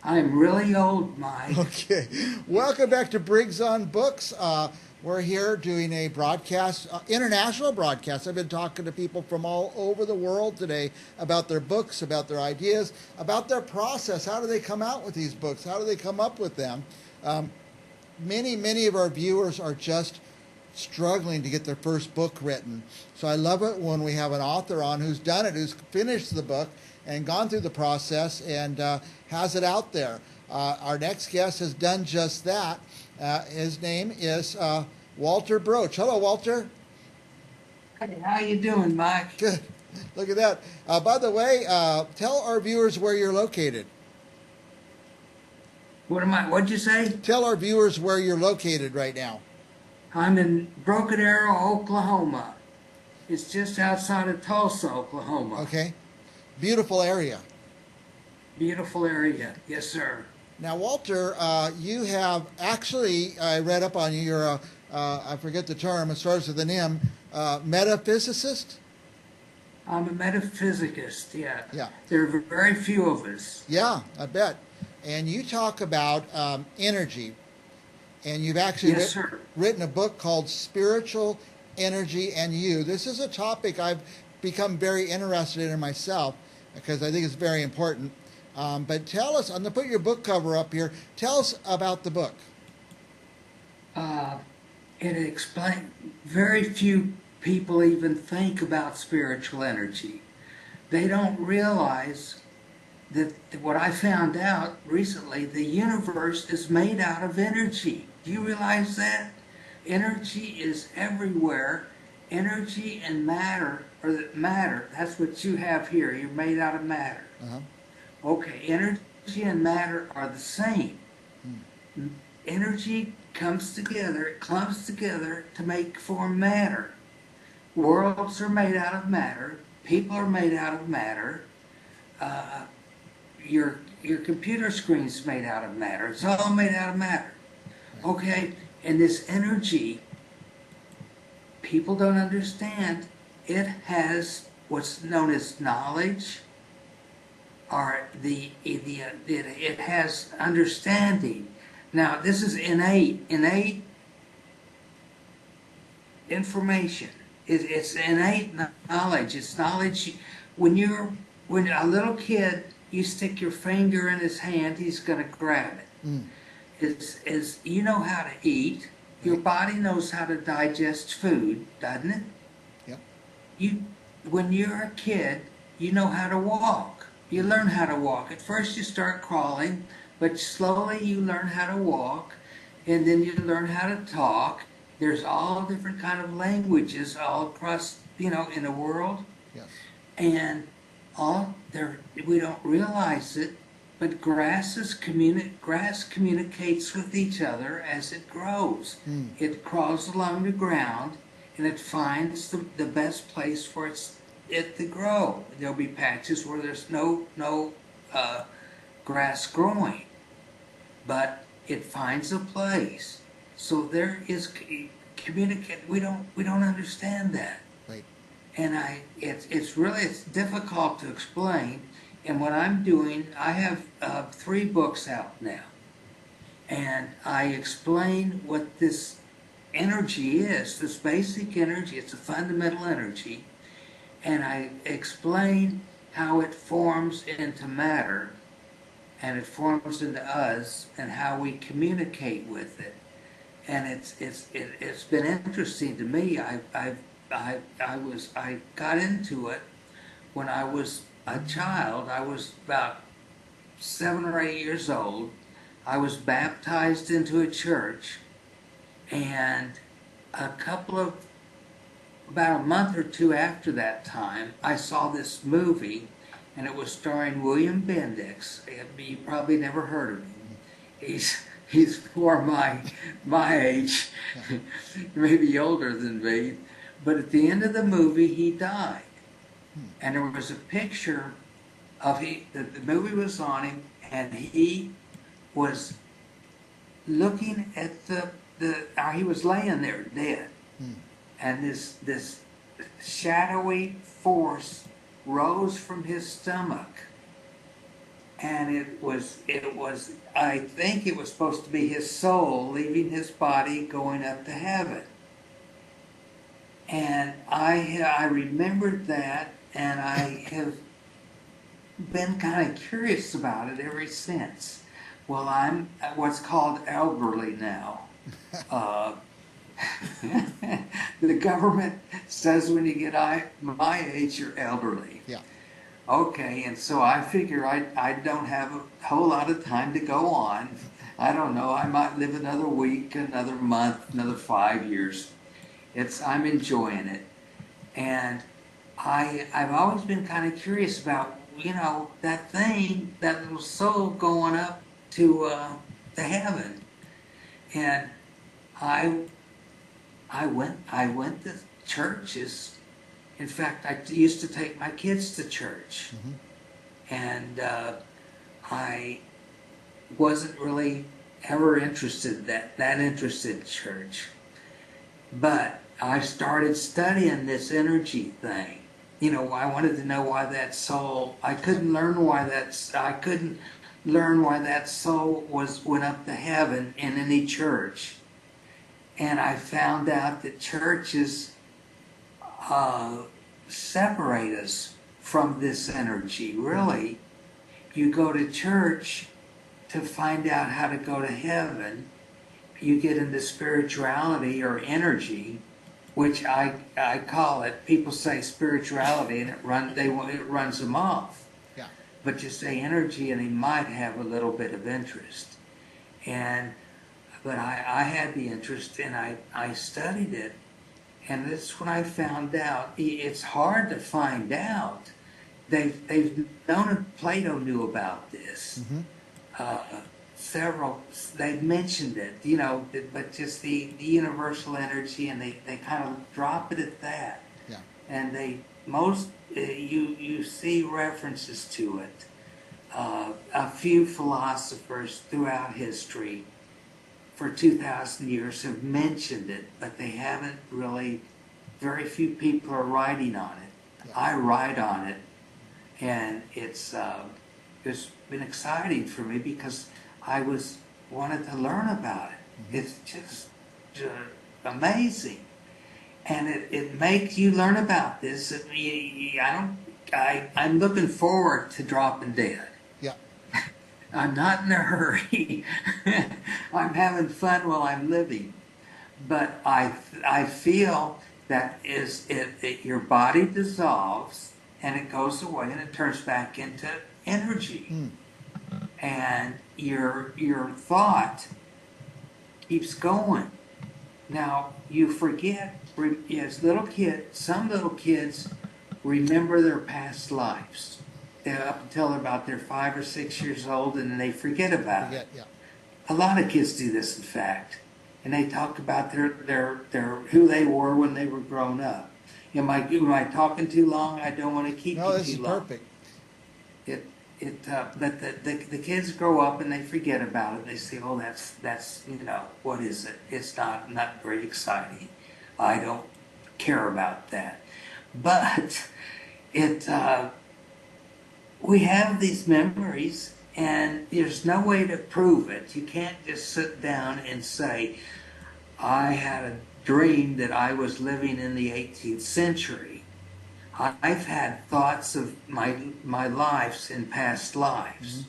I'm really old, Mike. Okay. Welcome back to Briggs on Books. We're here doing a broadcast, international broadcast. I've been talking to people from all over the world today about their books, about their ideas, about their process. How do they come out with these books? How do they come up with them? Um, many of our viewers are just struggling to get their first book written. So I love it when we have an author on who's done it, who's finished the book and gone through the process and has it out there. Our next guest has done just that. His name is Walter Broach. Hello, Walter. Hey, how you doing, Mike? Good. Look at that. By the way, tell our viewers where you're located. What'd you say? Tell our viewers where you're located right now. I'm in Broken Arrow, Oklahoma. It's just outside of Tulsa, Oklahoma. Okay. Beautiful area. Beautiful area. Yes, sir. Now, Walter, you have actually, I read up on you, you're I forget the term, it starts with an M, metaphysicist? I'm a metaphysicist, yeah. Yeah. There are very few of us. Yeah, I bet. And you talk about energy, and you've actually Yes, sir. written a book called Spiritual Energy and You. This is a topic I've become very interested in myself because I think it's very important. But tell us, I'm going to put your book cover up here. Tell us about the book. Uh, it explains, very few people even think about spiritual energy. They don't realize that what I found out recently, the universe is made out of energy. Do you realize that? Energy is everywhere. Energy and matter, that's what you have here. You're made out of matter. Uh-huh. Okay, energy and matter are the same. Energy comes together, it clumps together to form matter. Worlds are made out of matter. People are made out of matter. Uh, your computer screen's made out of matter. It's all made out of matter. Okay, and this energy, people don't understand. It has what's known as knowledge, or it has understanding. Now, this is innate information. It's innate knowledge. It's knowledge. When a little kid, you stick your finger in his hand, he's going to grab it. It's you know how to eat. Your body knows how to digest food, doesn't it? Yep. When you're a kid, you know how to walk. You learn how to walk. At first you start crawling, but slowly you learn how to walk, and then you learn how to talk. There's all different kind of languages all across, in the world. Yes. And we don't realize it, but grass communicates with each other as it grows. It crawls along the ground, and it finds the best place for it to grow. There'll be patches where there's no grass growing, but it finds a place. So there is communicate. We don't understand that. Right. And it's difficult to explain. And what I'm doing, I have 3 books out now, and I explain what this energy is, this basic energy. It's a fundamental energy, and I explain how it forms into matter, and it forms into us, and how we communicate with it. And it's been interesting to me. I got into it when I was a child. I was about 7 or 8 years old. I was baptized into a church, and about a month or 2 after that time, I saw this movie, and it was starring William Bendix. You probably never heard of him. He's for my age, maybe older than me. But at the end of the movie, he died. And there was a picture of the movie was on him, and he was looking at he was laying there dead. And this shadowy force rose from his stomach and I think it was supposed to be his soul leaving his body going up to heaven. And I remembered that, and I have been kind of curious about it ever since. Well, I'm what's called elderly now. Uh, the government says when you get my age, you're elderly. Yeah. Okay, and so I figure I don't have a whole lot of time to go on. I don't know, I might live another week, another month, another 5 years. I'm enjoying it. And I've always been kind of curious about, that thing, that little soul going up to heaven. And I went to churches. In fact, I used to take my kids to church, and I wasn't really ever interested that interested in church. But I started studying this energy thing. I wanted to know why that soul. I couldn't learn why that soul went up to heaven in any church, and I found out that churches separate us from this energy. Really, you go to church to find out how to go to heaven. You get into spirituality or energy, which I call it. People say spirituality, and it runs them off. Yeah. But you say energy, and they might have a little bit of interest. But I had the interest, and I studied it. And that's when I found out. It's hard to find out. They've known, Plato knew about this. They've mentioned it, but just the universal energy, and they kind of drop it at that. Yeah. And you see references to it. A few philosophers throughout history for 2,000 years have mentioned it, but they haven't really, very few people are writing on it. Yeah. I write on it, and it's been exciting for me because I wanted to learn about it. It's just amazing, and it makes you learn about this. I'm looking forward to dropping dead. Yeah. I'm not in a hurry. I'm having fun while I'm living. But I feel that your body dissolves and it goes away and it turns back into energy. And your thought keeps going. Now, you forget, as some little kids remember their past lives. Up until about they're 5 or 6 years old, and then they forget about it. Yeah. A lot of kids do this, in fact, and they talk about their who they were when they were grown up. Am I talking too long? I don't want to keep you too long. No, this is perfect. But the kids grow up and they forget about it. They say, "Oh, that's what is it? It's not very exciting. I don't care about that." But we have these memories, and there's no way to prove it. You can't just sit down and say, I had a dream that I was living in the 18th century. I've had thoughts of my lives in past lives.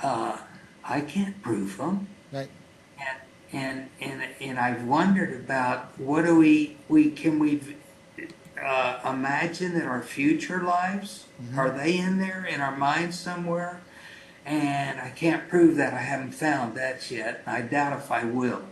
I can't prove them. Right. And I've wondered about what can we imagine that our future lives, are they in there in our minds somewhere? And I can't prove that. I haven't found that yet. I doubt if I will.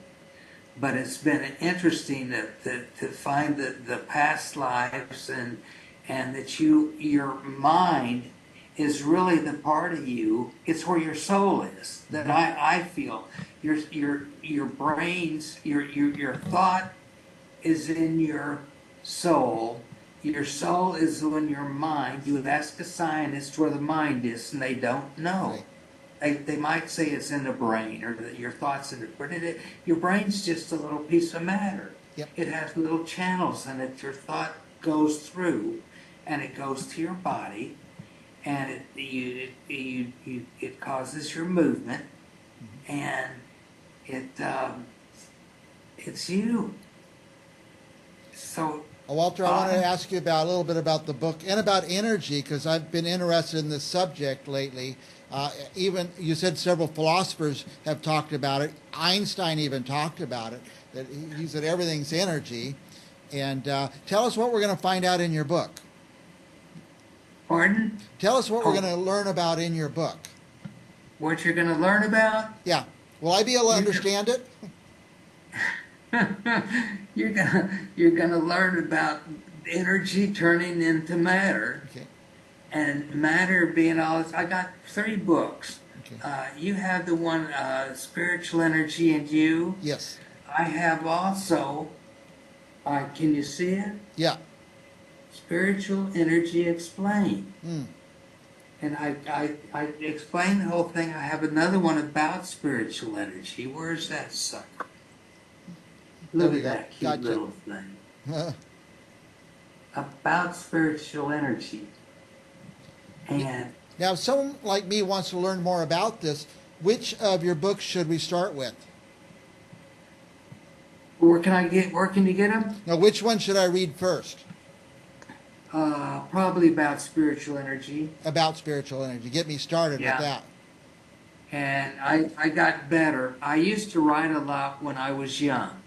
But it's been interesting to find the past lives, and that your mind is really the part of you. It's where your soul is. That I feel your brains, your thought is in your soul. Your soul is in your mind. You would ask a scientist where the mind is, and they don't know. Right. They might say it's in the brain, or that your thoughts in the brain. Your brain's just a little piece of matter. Yep. It has little channels in it. Your thought goes through, and it goes to your body, and it causes your movement, and it it's you. So Walter, I wanted to ask you about a little bit about the book and about energy, because I've been interested in this subject lately. Even you said several philosophers have talked about it. Einstein even talked about it. That he said everything's energy. And tell us what we're going to find out in your book. pardon? Tell us what we're going to learn about in your book. What you're going to learn about? Yeah. Will I be able to understand it? You're gonna learn about energy turning into matter, Okay. and matter being all this. I got 3 books. Okay. You have the one, Spiritual Energy and You. Yes. I have also, can you see it? Yeah. Spiritual Energy Explained. Mm. And I explain the whole thing. I have another one about spiritual energy. Where's that sucker? Look at that cute Gotcha. little thing. About spiritual energy. And Now, if someone like me wants to learn more about this, which of your books should we start with? where can you get them? Now, which one should I read first? Probably about spiritual energy. About spiritual energy. Get me started Yeah. with that. And I got better. I used to write a lot when I was young.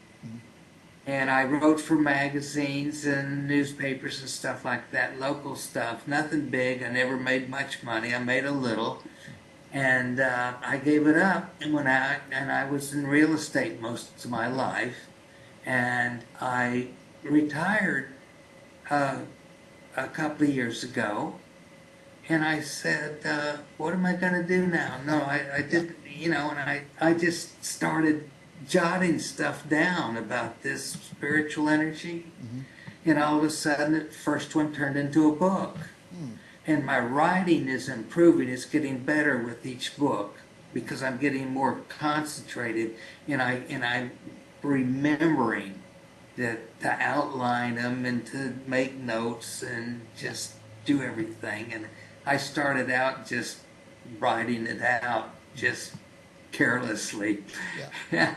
And I wrote for magazines and newspapers and stuff like that, local stuff, nothing big. I never made much money. I made a little. And I gave it up and went out, and I was in real estate most of my life. And I retired a couple of years ago. And I said, what am I going to do now? No, I did, and I just started jotting stuff down about this spiritual energy. And all of a sudden, the first one turned into a book. And my writing is improving. It's getting better with each book because I'm getting more concentrated, and I'm remembering to outline them and to make notes and just do everything. And I started out just writing it out, just carelessly. Yeah.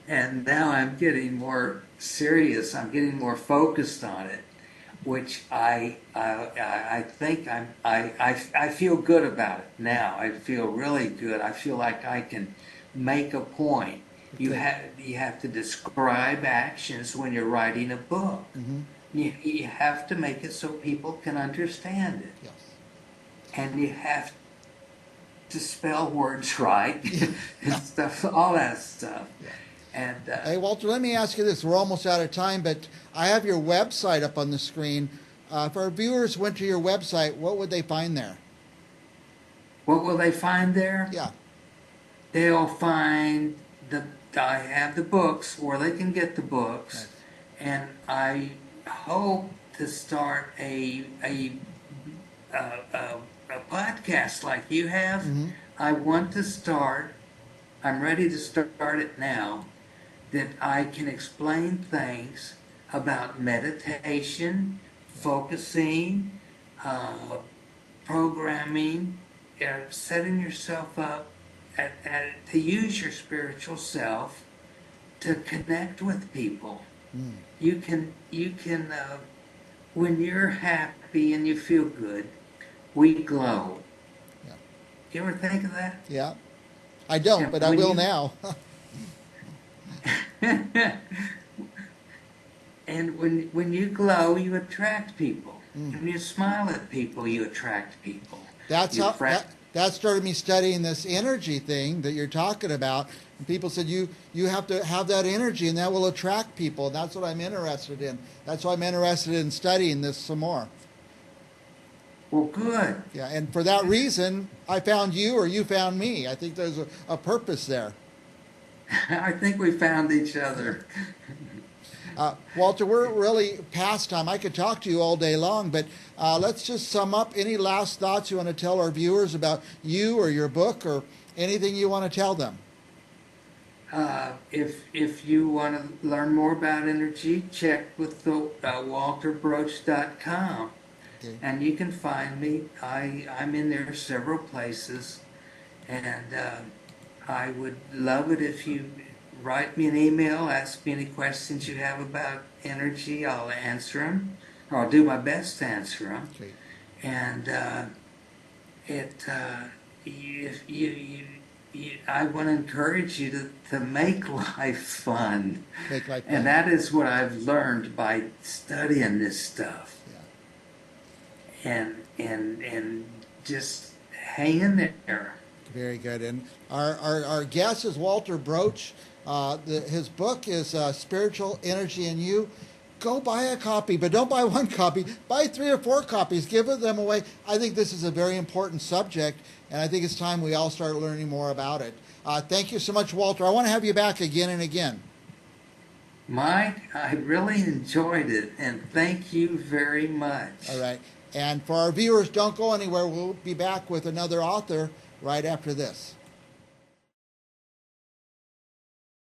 And now I'm getting more serious. I'm getting more focused on it, which I think I feel good about it now. I feel really good. I feel like I can make a point. You have to describe actions when you're writing a book. You have to make it so people can understand it. Yes. And you have to spell words right and stuff, all that stuff. Yeah. And Hey, Walter, let me ask you this. We're almost out of time, but I have your website up on the screen. If our viewers went to your website, what would they find there? what will they find there? Yeah. They'll find I have the books, or they can get the books, Nice. and I hope to start a podcast like you have. I want to start. I'm ready to start it now. That I can explain things about meditation, focusing, programming, setting yourself up to use your spiritual self to connect with people. You can when you're happy and you feel good, we glow. Yeah. You ever think of that? Yeah. I don't, Yeah, but I when will you- now. And when you glow, you attract people. When you smile at people, you attract people. That's You how fra- that started me studying this energy thing that you're talking about. And people said you have to have that energy, and that will attract people. And that's what I'm interested in. That's why I'm interested in studying this some more. Well, good. Yeah, and for that reason, I found you, or you found me. I think there's a purpose there. I think we found each other. Walter, we're really past time. I could talk to you all day long, but let's just sum up. Any last thoughts you want to tell our viewers about you or your book or anything you want to tell them? If you want to learn more about energy, check with the walterbroach.com. Okay. And you can find me. I'm in there several places, and I would love it if you write me an email, ask me any questions you have about energy. I'll answer them, or I'll do my best to answer them. Okay. And it I want to encourage you to make life fun, Make life and fun. that is what I've learned by studying this stuff. Yeah. And just hang in there. Very good. And our guest is Walter Broach. His book is Spiritual Energy in You. Go buy a copy, but don't buy one copy. Buy 3 or 4 copies. Give them away. I think this is a very important subject, and I think it's time we all start learning more about it. Thank you so much, Walter. I want to have you back again and again. Mike, I really enjoyed it, and thank you very much. All right. And for our viewers, don't go anywhere. We'll be back with another author right after this.